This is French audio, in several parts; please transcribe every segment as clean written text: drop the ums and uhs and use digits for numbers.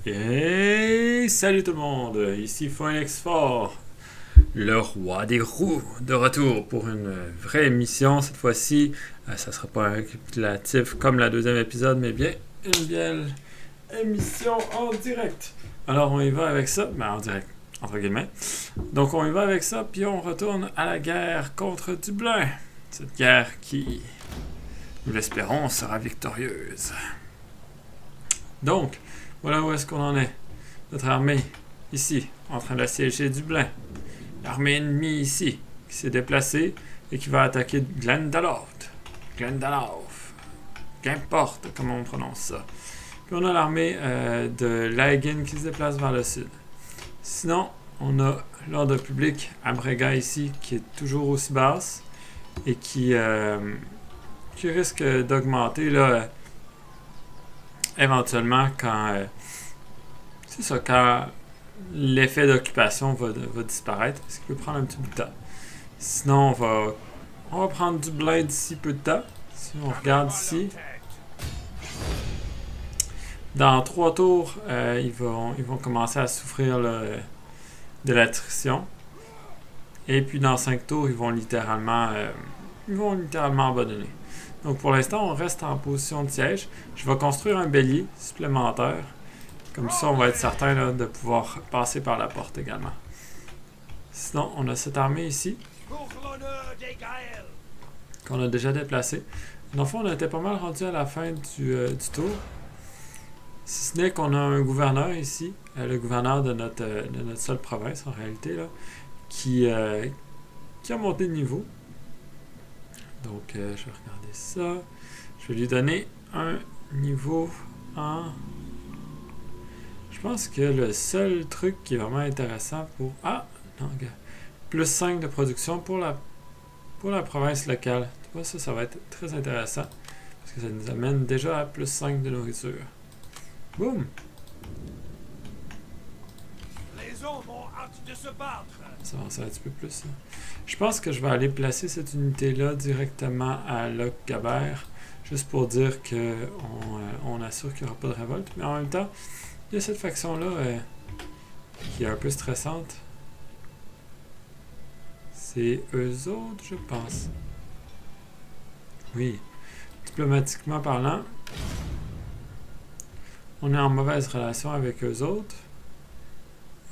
Et salut tout le monde, ici Phoenix Fort, le roi des roues, de retour pour une vraie émission cette fois-ci. Ça sera pas un récapitulatif comme la deuxième épisode, mais bien une belle émission en direct. Alors on y va avec ça, en direct, entre guillemets. Donc on y va avec ça, puis on retourne à la guerre contre Dublin. Cette guerre qui, nous l'espérons, sera victorieuse. Donc, voilà où est-ce qu'on en est. Notre armée, ici, en train d'assiéger Dublin. L'armée ennemie, ici, qui s'est déplacée et qui va attaquer Glendalough. Qu'importe comment on prononce ça. Puis on a l'armée de Laegin qui se déplace vers le sud. Sinon, on a l'ordre public à Brega ici, qui est toujours aussi basse et qui risque d'augmenter là, éventuellement quand quand l'effet d'occupation va disparaître, ce qui peut prendre un petit bout de temps. Sinon, on va prendre Dublin d'ici peu de temps. Si on regarde ici, dans 3 tours, ils vont commencer à souffrir là, de l'attrition. Et puis dans 5 tours, ils vont littéralement abandonner. Donc pour l'instant, on reste en position de siège. Je vais construire un bélier supplémentaire. Comme ça, on va être certain là, de pouvoir passer par la porte également. Sinon, on a cette armée ici qu'on a déjà déplacée. Dans le fond, on était pas mal rendu à la fin du tour. Si ce n'est qu'on a un gouverneur ici, le gouverneur de notre seule province en réalité, là, qui a monté de niveau. Donc, je vais regarder ça. Je vais lui donner un niveau en... Je pense que le seul truc qui est vraiment intéressant pour... Ah! Non, regarde. Plus 5 de production pour la province locale. Tu vois, ça va être très intéressant. Parce que ça nous amène déjà à plus 5 de nourriture. Boum! Les hommes ont hâte de se battre. Ça avance un petit peu plus. Là. Je pense que je vais aller placer cette unité-là directement à Loch-Gabert. Juste pour dire qu'on assure qu'il n'y aura pas de révolte. Mais en même temps, il y a cette faction-là qui est un peu stressante. C'est eux autres, je pense. Oui. Diplomatiquement parlant, on est en mauvaise relation avec eux autres.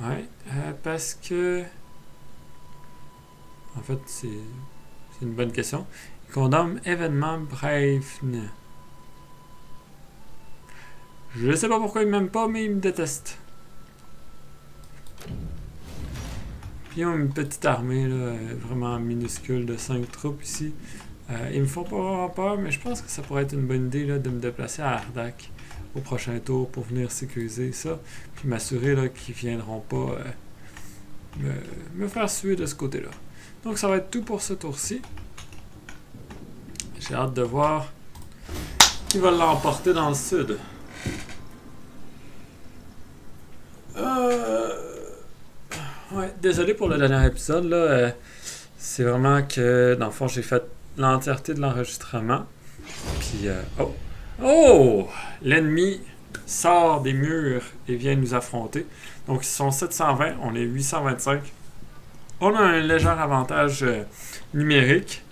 Ouais. Parce que... En fait, c'est une bonne question. Ils condamnent événement Bravne. Je sais pas pourquoi ils m'aiment pas, mais ils me détestent. Puis ils ont une petite armée là, vraiment minuscule de 5 troupes ici. Ils me font pas vraiment peur, mais je pense que ça pourrait être une bonne idée là, de me déplacer à Ardak au prochain tour pour venir sécuriser ça. Puis m'assurer là, qu'ils viendront pas me faire suer de ce côté-là. Donc ça va être tout pour ce tour-ci. J'ai hâte de voir qui va l'emporter dans le sud. Ouais, désolé pour le dernier épisode. Là, c'est vraiment que, dans le fond, j'ai fait l'entièreté de l'enregistrement. Puis, oh! L'ennemi sort des murs et vient nous affronter. Donc, ils sont 720, on est 825. On a un léger avantage numérique.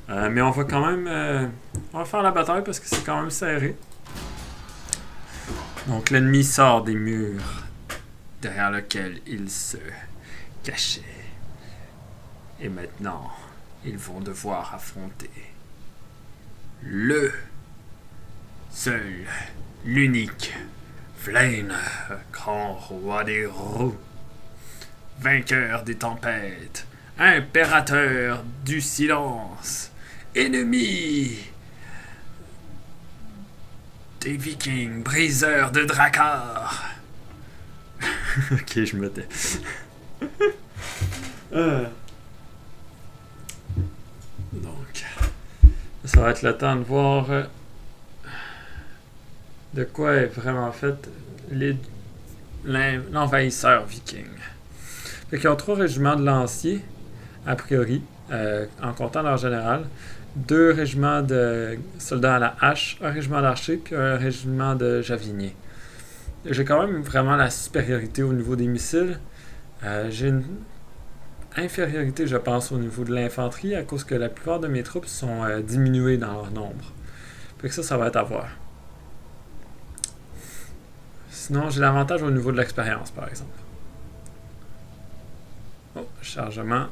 Mais on va quand même... on va faire la bataille parce que c'est quand même serré. Donc, l'ennemi sort des murs derrière lequel il se cachait. Et maintenant, ils vont devoir affronter le seul, l'unique Vlaine, grand roi des roues, vainqueur des tempêtes, impérateur du silence, ennemi des vikings, briseur de Drakkar. Ok, je me tais. Donc, ça va être le temps de voir de quoi est vraiment fait l'envahisseur viking. Fait qu'ils ont 3 régiments de lanciers, a priori, en comptant leur général. 2 régiments de soldats à la hache, 1 régiment d'archers, puis 1 régiment de javiniers. j'ai quand même vraiment la supériorité au niveau des missiles. J'ai une infériorité, je pense, au niveau de l'infanterie, à cause que la plupart de mes troupes sont diminuées dans leur nombre. Fait que ça va être à voir. Sinon, j'ai l'avantage au niveau de l'expérience, par exemple. Oh, chargement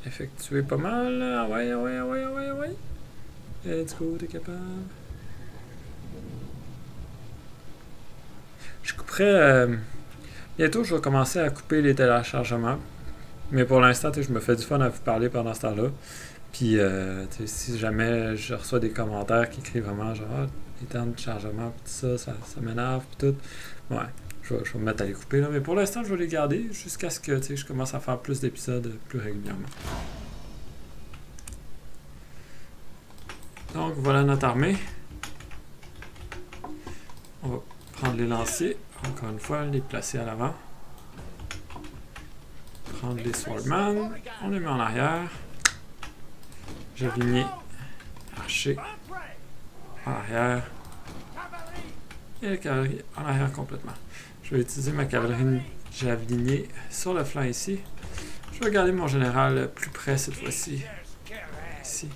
effectué pas mal. Ah ouais, ah ouais, ah ouais, ah ouais, ah ouais. Let's go, t'es capable. Je couperai... bientôt, je vais commencer à couper les téléchargements. Mais pour l'instant, je me fais du fun à vous parler pendant ce temps-là. Puis, si jamais je reçois des commentaires qui écrivent vraiment genre les temps de chargement, tout ça, ça m'énerve, puis tout. Ouais, je vais me mettre à les couper, là. Mais pour l'instant, je vais les garder jusqu'à ce que je commence à faire plus d'épisodes plus régulièrement. Donc, voilà notre armée. On va prendre les lanciers, encore une fois, les placer à l'avant. Prendre les swordman, on les met en arrière. Javelinier, archer, en arrière. Et la cavalerie en arrière complètement. Je vais utiliser ma cavalerie javelinier sur le flanc ici. Je vais garder mon général plus près cette fois-ci. Ici.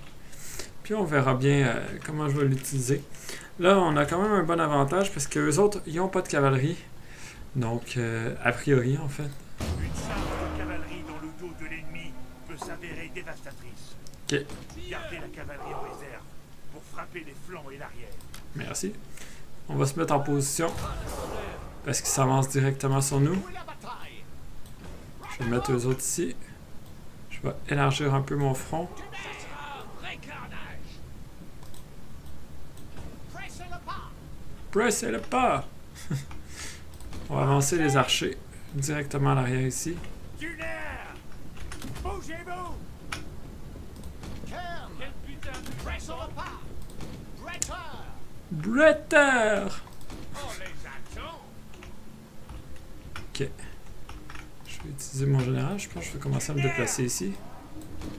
Puis on verra bien comment je vais l'utiliser. Là, on a quand même un bon avantage parce que les autres, ils n'ont pas de cavalerie. Donc, a priori, en fait. Une charge de cavalerie dans le dos de l'ennemi peut s'avérer dévastatrice. Ok. Gardez la cavalerie en réserve pour frapper les flancs et l'arrière. Merci. On va se mettre en position parce qu'ils s'avancent directement sur nous. Je vais mettre eux autres ici. Je vais élargir un peu mon front. Pressez le pas! On va avancer les archers directement à l'arrière ici. Du nerf! Bougez-vous! Quel putain de pressons le pas! Bretter! On les attend! Ok. Je vais utiliser mon général. Je pense que je vais commencer à me déplacer ici.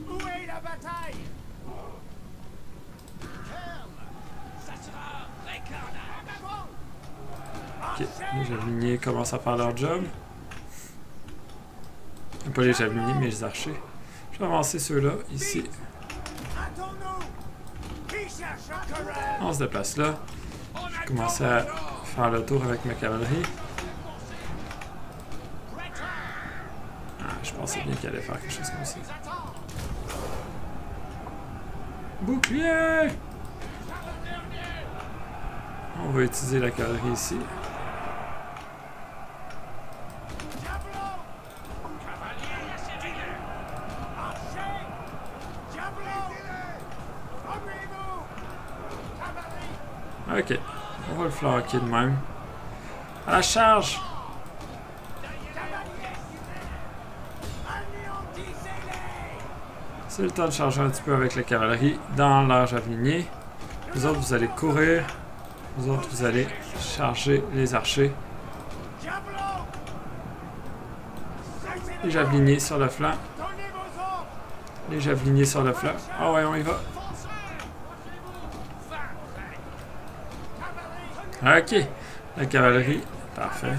Où est la bataille? Ok, les javeliniers commencent à faire leur job. Pas les javeliniers, mais les archers. Je vais avancer ceux-là, ici. On se déplace là. Je vais commencer à faire le tour avec ma cavalerie. Ah, je pensais bien qu'il allait faire quelque chose comme ça. Bouclier! On va utiliser la cavalerie ici. Ok, on va le flanquer de même. À la charge! C'est le temps de charger un petit peu avec la cavalerie dans leur javelinier. Vous autres, vous allez courir. Vous autres, vous allez charger les archers. Les javeliniers sur le flanc. Les javeliniers sur le flanc. Ah ouais, on y va. Ok, la cavalerie, parfait.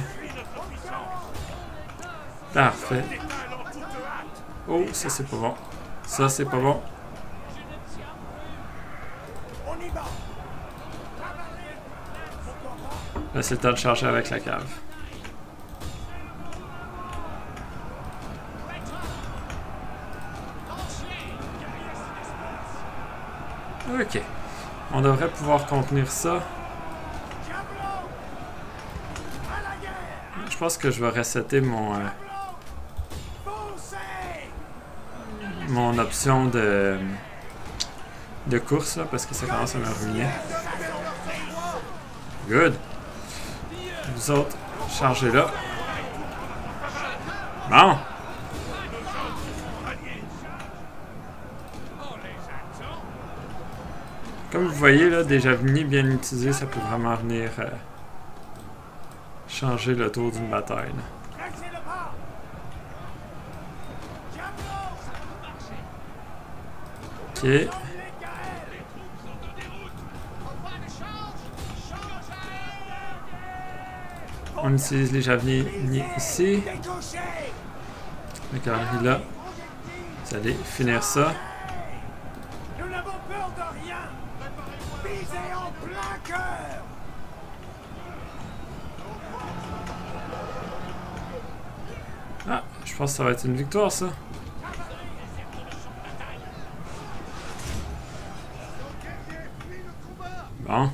Parfait. Oh, ça c'est pas bon. Ça c'est pas bon. Là c'est le temps de charger avec la cave. Ok, on devrait pouvoir contenir ça. Je pense que je vais resetter mon option de course là, parce que ça commence à me ruiner. Good. Vous autres, chargez là. Bon. Comme vous voyez là, des javeliniers bien utilisés, ça peut vraiment venir changer le tour d'une bataille. Ok. On utilise les javeliniers ici. La cavalerie là. Vous allez finir ça. Nous n'avons peur de rien. Visez en plein cœur. Ah, je pense que ça va être une victoire, ça. Bon.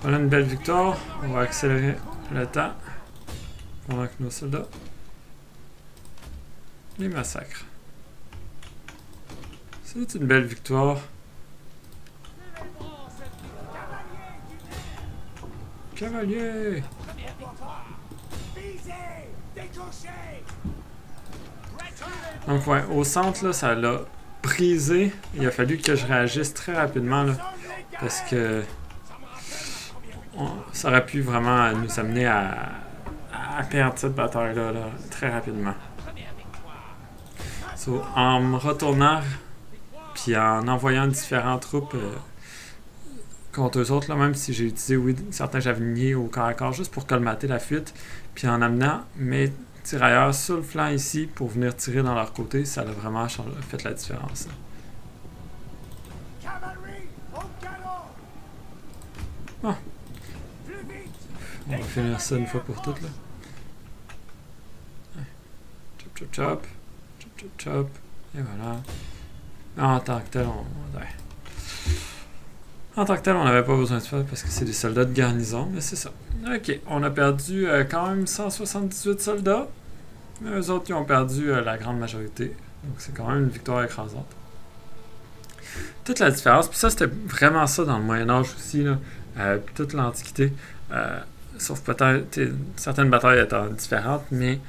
On a une belle victoire. On va accélérer le temps pendant que nos soldats les massacrent. C'est une belle victoire. Cavalier! Donc ouais, au centre, là, ça l'a brisé. Il a fallu que je réagisse très rapidement, là, parce que ça aurait pu vraiment nous amener à perdre cette bataille-là là, très rapidement. So, en me retournant, puis en envoyant différentes troupes contre eux autres, là, même si j'ai utilisé certains javeliniers au corps à corps juste pour colmater la fuite, puis en amenant mes tirailleurs sur le flanc ici pour venir tirer dans leur côté, ça a vraiment fait la différence. Bon. On va finir ça une fois pour toutes, là. Chop, chop, chop. Chop, chop, chop. Et voilà. En tant que tel, on n'avait pas besoin de faire parce que c'est des soldats de garnison, mais c'est ça. Ok, on a perdu quand même 178 soldats, mais eux autres, ils ont perdu la grande majorité. Donc c'est quand même une victoire écrasante. Toute la différence, puis ça, c'était vraiment ça dans le Moyen-Âge aussi, là, puis toute l'Antiquité. Sauf peut-être certaines batailles étant différentes, mais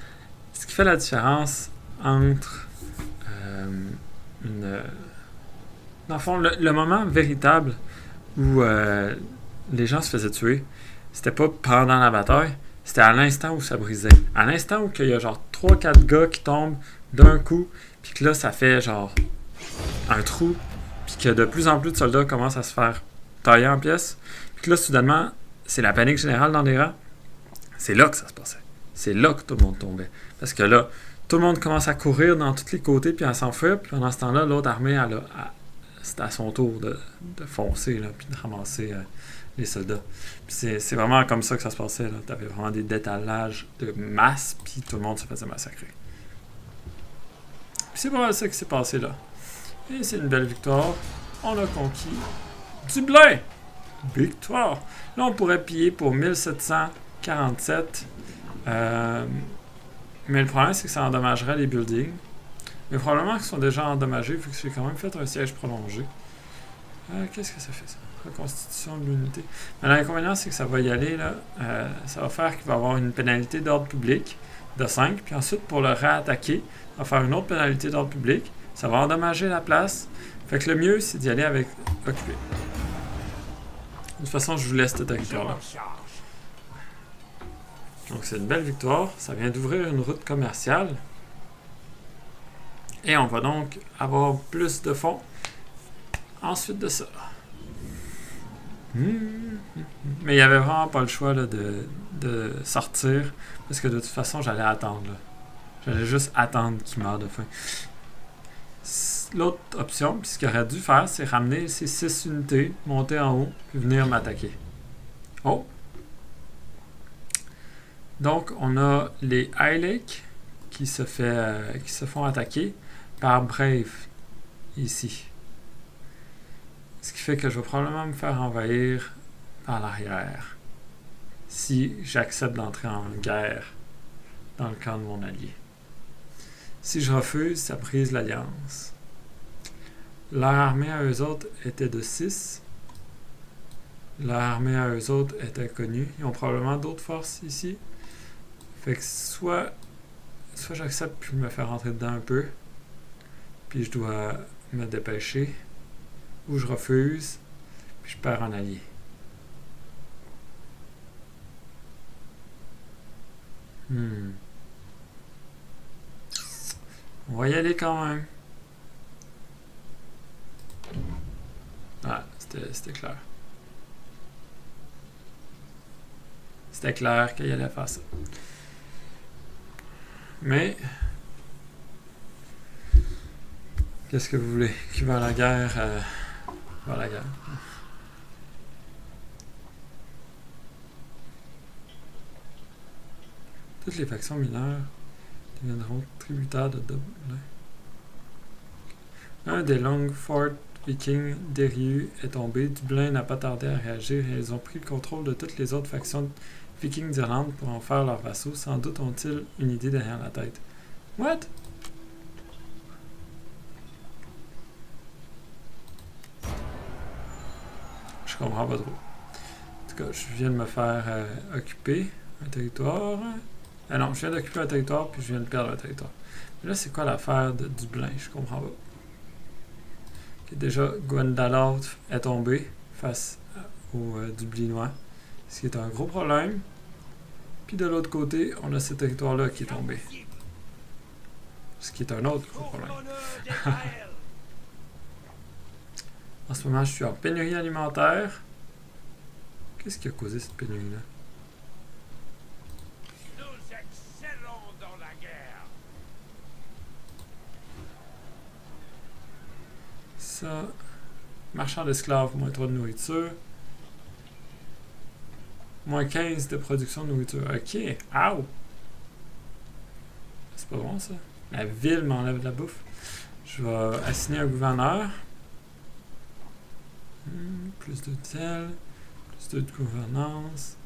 ce qui fait la différence entre dans le fond, le moment véritable où les gens se faisaient tuer, c'était pas pendant la bataille, c'était à l'instant où ça brisait. À l'instant où il y a genre 3-4 gars qui tombent d'un coup, puis que là, ça fait genre un trou, puis que de plus en plus de soldats commencent à se faire tailler en pièces, puis que là, soudainement, c'est la panique générale dans les rangs. C'est là que ça se passait. C'est là que tout le monde tombait. Parce que là, tout le monde commence à courir dans tous les côtés puis à s'enfuir. Puis pendant ce temps-là, l'autre armée, c'était à son tour de foncer là, puis de ramasser les soldats. Puis c'est vraiment comme ça que ça se passait. Tu avais vraiment des détalages de masse, puis tout le monde se faisait massacrer. Puis c'est vraiment ça qui s'est passé là. Et c'est une belle victoire. On a conquis du blé! Victoire! Là, on pourrait piller pour 1747. Mais le problème, c'est que ça endommagerait les buildings. Mais probablement qu'ils sont déjà endommagés, vu que j'ai quand même fait un siège prolongé. Qu'est-ce que ça fait, ça? Reconstitution de l'unité. Mais l'inconvénient, c'est que ça va y aller, là. Ça va faire qu'il va y avoir une pénalité d'ordre public de 5. Puis ensuite, pour le réattaquer, on va faire une autre pénalité d'ordre public. Ça va endommager la place. Fait que le mieux, c'est d'y aller avec occupé. De toute façon, je vous laisse cette victoire-là. Donc, c'est une belle victoire. Ça vient d'ouvrir une route commerciale. Et on va donc avoir plus de fonds ensuite de ça. Mais il n'y avait vraiment pas le choix là, de sortir. Parce que de toute façon, j'allais attendre. Là. J'allais juste attendre qu'il meure de faim. L'autre option, puis ce qu'il aurait dû faire, c'est ramener ces 6 unités, monter en haut, puis venir m'attaquer. Oh! Donc, on a les High Lake qui se font attaquer par Brave, ici. Ce qui fait que je vais probablement me faire envahir par l'arrière, si j'accepte d'entrer en guerre dans le camp de mon allié. Si je refuse, ça brise l'alliance. Leur armée à eux autres était de 6. Leur armée à eux autres est inconnue. Ils ont probablement d'autres forces ici. Fait que soit j'accepte puis me faire rentrer dedans un peu, puis je dois me dépêcher, ou je refuse, puis je perds un allié. On va y aller quand même. C'était clair. C'était clair qu'il allait faire ça. Mais... Qu'est-ce que vous voulez? Qui va à la guerre? Va à la guerre. Toutes les factions mineures deviendront tributaires de Dublin. Un des Longford Vikings d'Eriu est tombé. Dublin n'a pas tardé à réagir et ils ont pris le contrôle de toutes les autres factions vikings d'Irlande pour en faire leurs vassaux. Sans doute ont-ils une idée derrière la tête. What? Je comprends pas trop. En tout cas, je viens de me faire occuper un territoire. Non, je viens d'occuper un territoire puis je viens de perdre un territoire. Mais là, c'est quoi l'affaire de Dublin? Je comprends pas. Okay, déjà, Gwendalord est tombé face aux Dublinois, ce qui est un gros problème. Puis de l'autre côté, on a ce territoire-là qui est tombé. Ce qui est un autre gros problème. En ce moment, je suis en pénurie alimentaire. Qu'est-ce qui a causé cette pénurie-là? Nous excellons dans la guerre. Ça. Marchand d'esclaves, moins 3 de nourriture. Moins 15 de production de nourriture. Ok. Ow! C'est pas bon ça. La ville m'enlève de la bouffe. Je vais assigner un gouverneur. Plus de tel. Plus 2 de gouvernance.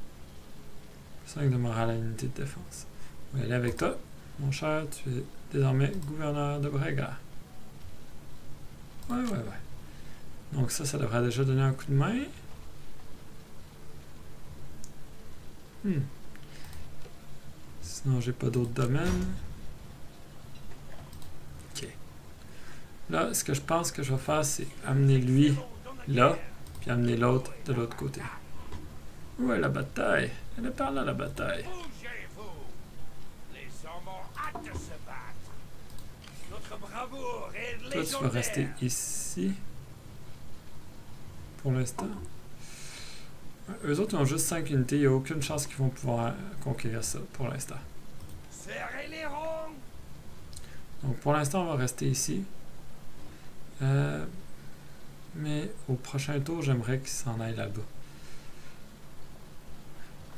5 de morale à l'unité de défense. On va aller avec toi. Mon cher, tu es désormais gouverneur de Brega. Ouais. Donc ça devrait déjà donner un coup de main. Sinon, j'ai pas d'autres domaines. Ok. Là, ce que je pense que je vais faire, c'est amener lui là, puis amener l'autre de l'autre côté. Où est la bataille? Elle est par là, la bataille. Bougez-vous. Les hommes ont hâte de se battre. Notre bravoure est légendaire. Toi, tu vas rester ici. Pour l'instant. Eux autres, ils ont juste 5 unités. Il n'y a aucune chance qu'ils vont pouvoir conquérir ça pour l'instant. Serrez les rangs. Donc, pour l'instant, on va rester ici. Mais au prochain tour, j'aimerais qu'ils s'en aillent là-bas.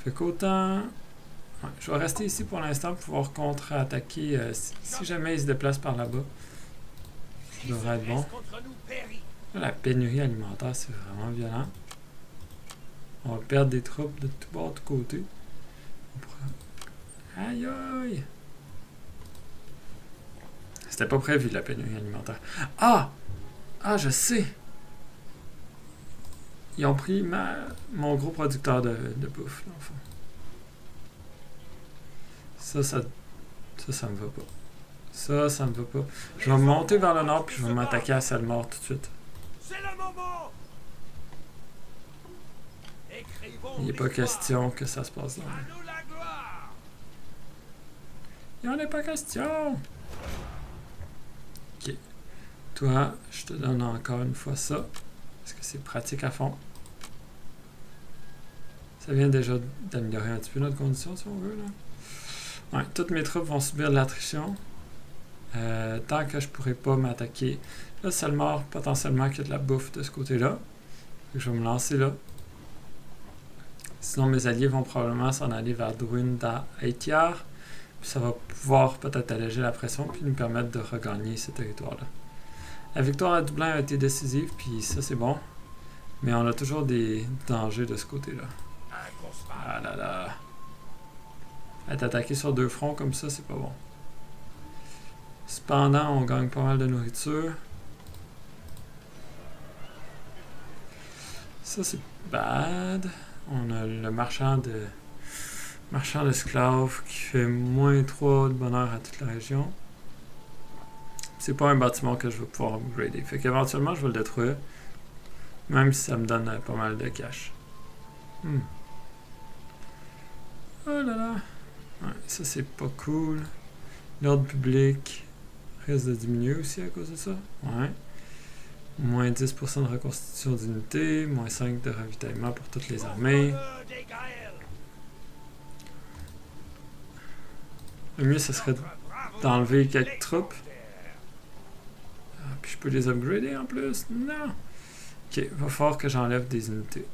Fait qu'autant... Ouais, je vais rester ici pour l'instant pour pouvoir contre-attaquer si jamais ils se déplacent par là-bas. Ça devrait être bon. Là, la pénurie alimentaire, c'est vraiment violent. On va perdre des troupes de tout bord, de tout côté. Aïe aïe! C'était pas prévu, la pénurie alimentaire. Ah! Ah, je sais! Ils ont pris mon gros producteur de bouffe, dans le fond. Ça me va pas. Ça me va pas. Je vais monter vers le nord, puis je vais m'attaquer à Selmore tout de suite. C'est le moment. Il n'est pas question que ça se passe là. À nous la gloire. Il n'en est pas question! Ok. Toi, je te donne encore une fois ça. Parce que c'est pratique à fond. Ça vient déjà d'améliorer un petit peu notre condition, si on veut, là. Ouais, toutes mes troupes vont subir de l'attrition. Tant que je pourrai pas m'attaquer. Là, Selmore, potentiellement qu'il y a de la bouffe de ce côté-là. Je vais me lancer là. Sinon, mes alliés vont probablement s'en aller vers Druin da Aetiar. Puis ça va pouvoir peut-être alléger la pression puis nous permettre de regagner ce territoire-là. La victoire à Dublin a été décisive, puis ça c'est bon. Mais on a toujours des dangers de ce côté-là. Ah là là. Être attaqué sur 2 fronts comme ça, c'est pas bon. Cependant, on gagne pas mal de nourriture. Ça c'est bad. On a le marchand d'esclaves qui fait moins 3 de bonheur à toute la région. C'est pas un bâtiment que je vais pouvoir upgrader. Fait qu'éventuellement, je vais le détruire. Même si ça me donne pas mal de cash. Oh là là. Ouais, ça, c'est pas cool. L'ordre public risque de diminuer aussi à cause de ça. Ouais. Moins 10% de reconstitution d'unité. Moins 5 de ravitaillement pour toutes les armées. Le mieux, ce serait d'enlever quelques troupes. Puis je peux les upgrader en plus. Non! Ok, va falloir que j'enlève des unités.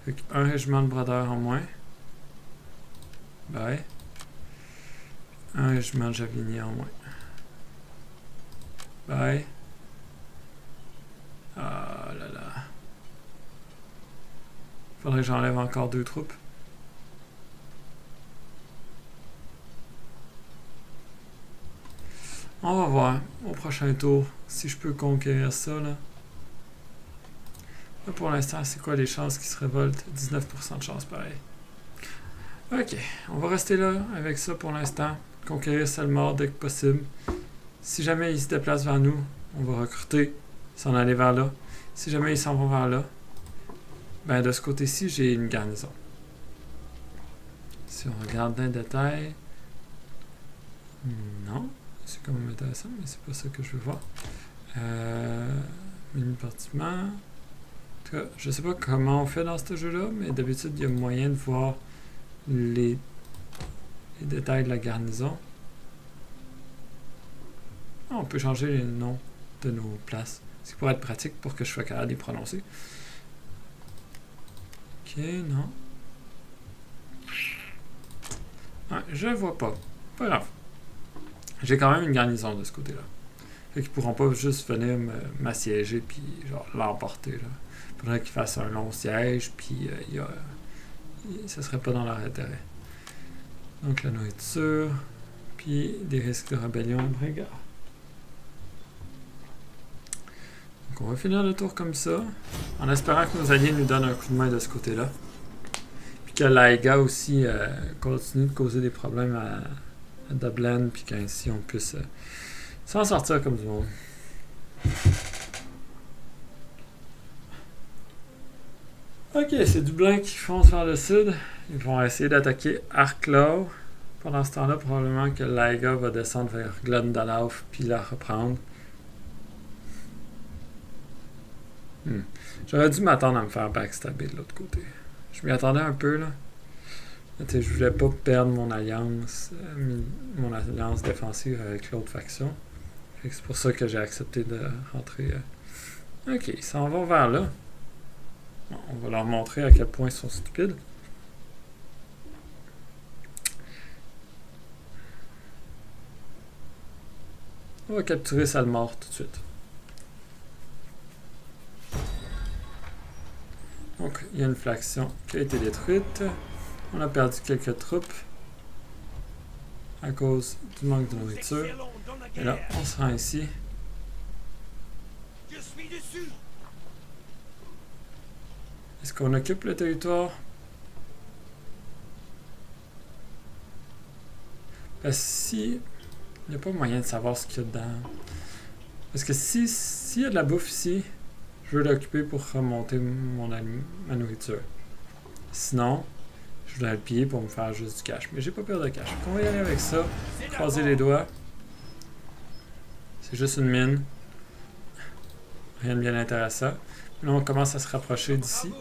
Fait un régiment de brodeurs en moins. Bye. Un régiment de javeliniers en moins. Bye. Ah là là. Faudrait que j'enlève encore 2 troupes. On va voir au prochain tour si je peux conquérir ça là. Là pour l'instant, c'est quoi les chances qu'ils se révoltent? 19% de chance pareil. Ok, on va rester là avec ça pour l'instant. Conquérir Selmar dès que possible. Si jamais ils se déplacent vers nous, on va recruter, s'en aller vers là. Si jamais ils s'en vont vers là, ben de ce côté-ci, j'ai une garnison. Si on regarde dans le détail, non, c'est quand même intéressant, mais c'est pas ça que je veux voir. Menu bâtiment. En tout cas, je sais pas comment on fait dans ce jeu-là, mais d'habitude, il y a moyen de voir les détails de la garnison. Ah, on peut changer les noms de nos places. Ce qui pourrait être pratique pour que je sois capable de les prononcer. Ok, non. Ouais, je vois pas. Pas grave. J'ai quand même une garnison de ce côté-là. Fait qu'ils pourront pas juste venir m'assiéger puis genre l'emporter. Il faudrait qu'ils fassent un long siège puis ça serait pas dans leur intérêt. Donc la nourriture, puis des risques de rébellion de brigands. Donc on va finir le tour comme ça, en espérant que nos alliés nous donnent un coup de main de ce côté-là. Puis que l'Aiga aussi continue de causer des problèmes à Dublin, puis qu'ainsi on puisse s'en sortir comme du monde. Ok, c'est Dublin qui fonce vers le sud. Ils vont essayer d'attaquer Arklow. Pendant ce temps-là, probablement que l'Aiga va descendre vers Glendalough puis la reprendre. J'aurais dû m'attendre à me faire backstabber de l'autre côté. Je m'y attendais un peu là. Je voulais pas perdre mon alliance défensive avec l'autre faction. C'est pour ça que j'ai accepté de rentrer. Ok, ils s'en vont vers là. Bon, on va leur montrer à quel point ils sont stupides. On va capturer Selmar tout de suite. Donc, il y a une faction qui a été détruite. On a perdu quelques troupes à cause du manque de nourriture. Et là, on se rend ici. Est-ce qu'on occupe le territoire? Parce que si... Il n'y a pas moyen de savoir ce qu'il y a dedans. Parce que s'il y a de la bouffe ici, je veux l'occuper pour remonter ma nourriture. Sinon, je voudrais le piller pour me faire juste du cash. Mais j'ai pas peur de cash. Donc on va y aller avec ça. Croiser les doigts. C'est juste une mine. Rien de bien intéressant. Là, on commence à se rapprocher d'ici.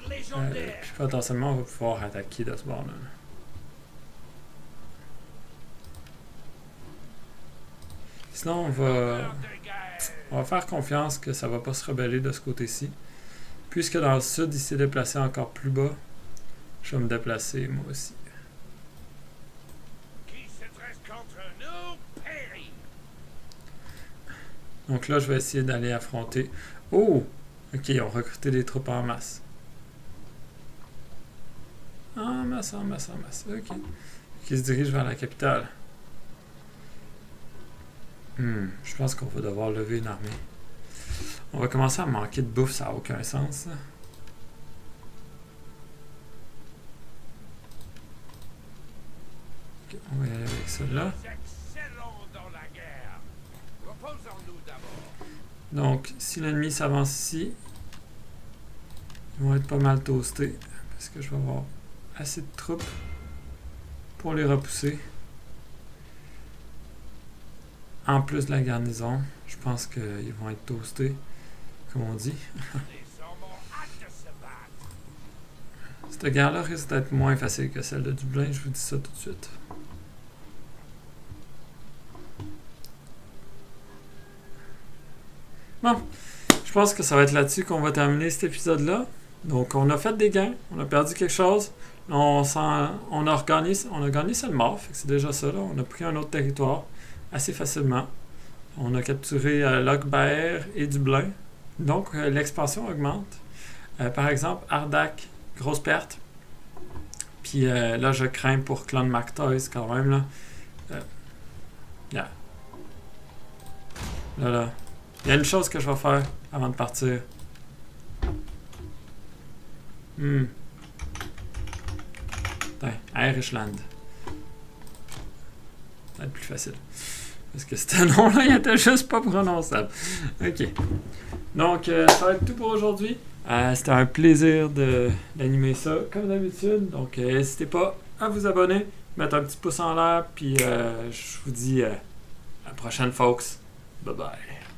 Puis potentiellement, on va pouvoir attaquer de ce bord-là. Sinon, on va faire confiance que ça va pas se rebeller de ce côté-ci. Puisque dans le sud, il s'est déplacé encore plus bas, je vais me déplacer moi aussi. Donc là, je vais essayer d'aller affronter... Oh! Ok, ils ont recruté des troupes en masse. En masse. Ok. Qui se dirigent vers la capitale. Je pense qu'on va devoir lever une armée. On va commencer à manquer de bouffe, ça n'a aucun sens. Okay, on va y aller avec celle-là. Donc, si l'ennemi s'avance ici, ils vont être pas mal toastés. Parce que je vais avoir assez de troupes pour les repousser. En plus de la garnison, je pense qu'ils vont être toastés, comme on dit. Cette guerre-là risque d'être moins facile que celle de Dublin, je vous dis ça tout de suite. Bon, je pense que ça va être là-dessus qu'on va terminer cet épisode-là. Donc, on a fait des gains, on a perdu quelque chose. On a gagné seulement, fait que c'est déjà ça. Là. On a pris un autre territoire assez facilement. On a capturé Lockbaer et Dublin. Donc, l'expansion augmente. Par exemple, Ardak, grosse perte. Puis là, je crains pour Clan MacToys quand même. Là. Yeah. Là. Il y a une chose que je vais faire avant de partir. Irishland. Ça va être plus facile. Parce que ce nom-là, il était juste pas prononçable. Ok. Donc, ça va être tout pour aujourd'hui. C'était un plaisir d'animer ça, comme d'habitude. Donc, n'hésitez pas à vous abonner, mettre un petit pouce en l'air, puis je vous dis à la prochaine, folks. Bye bye.